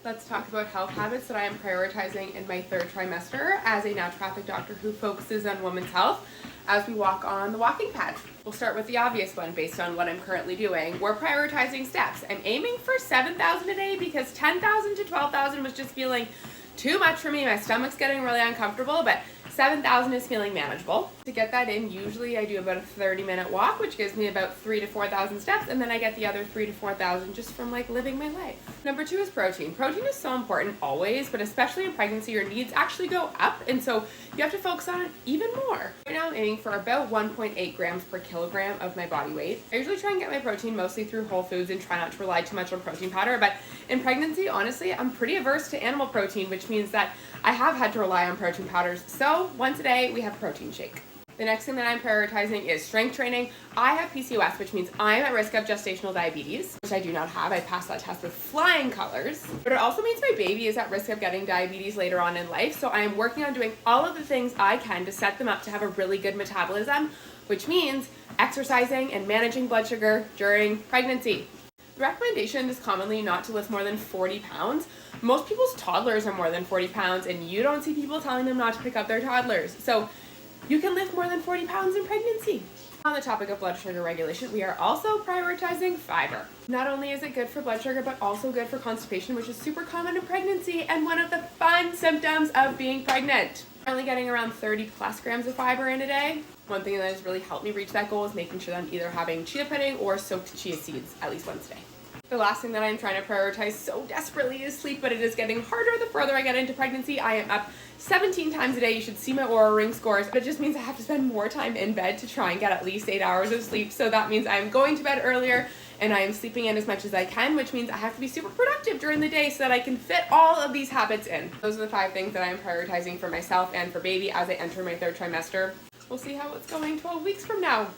Let's talk about health habits that I am prioritizing in my third trimester as a naturopathic doctor who focuses on women's health as we walk on the walking pad. We'll start with the obvious one based on what I'm currently doing. We're prioritizing steps. I'm aiming for 7,000 a day because 10,000 to 12,000 was just feeling too much for me. My stomach's getting really uncomfortable, but 7,000 is feeling manageable. To get that in, usually I do about a 30-minute walk, which gives me about 3,000 to 4,000 steps, and then I get the other 3,000 to 4,000 just from living my life. Number 2 is protein. Protein is so important always, but especially in pregnancy, your needs actually go up, and so you have to focus on it even more. Right now I'm aiming for about 1.8 grams per kilogram of my body weight. I usually try and get my protein mostly through whole foods and try not to rely too much on protein powder, but in pregnancy, honestly, I'm pretty averse to animal protein, which means that I have had to rely on protein powders. So once a day, we have a protein shake. The next thing that I'm prioritizing is strength training. I have PCOS, which means I'm at risk of gestational diabetes, which I do not have. I passed that test with flying colors. But it also means my baby is at risk of getting diabetes later on in life. So I am working on doing all of the things I can to set them up to have a really good metabolism, which means exercising and managing blood sugar during pregnancy. The recommendation is commonly not to lift more than 40 pounds. Most people's toddlers are more than 40 pounds, and you don't see people telling them not to pick up their toddlers. So you can lift more than 40 pounds in pregnancy. On the topic of blood sugar regulation, we are also prioritizing fiber. Not only is it good for blood sugar, but also good for constipation, which is super common in pregnancy and one of the fun symptoms of being pregnant. I'm only getting around 30 plus grams of fiber in a day. One thing that has really helped me reach that goal is making sure that I'm either having chia pudding or soaked chia seeds at least once a day. The last thing that I'm trying to prioritize so desperately is sleep, but it is getting harder the further I get into pregnancy. I am up 17 times a day. You should see my Oura Ring scores, but it just means I have to spend more time in bed to try and get at least 8 hours of sleep. So that means I'm going to bed earlier and I am sleeping in as much as I can, which means I have to be super productive during the day so that I can fit all of these habits in. Those are the 5 things that I'm prioritizing for myself and for baby as I enter my third trimester. We'll see how it's going 12 weeks from now.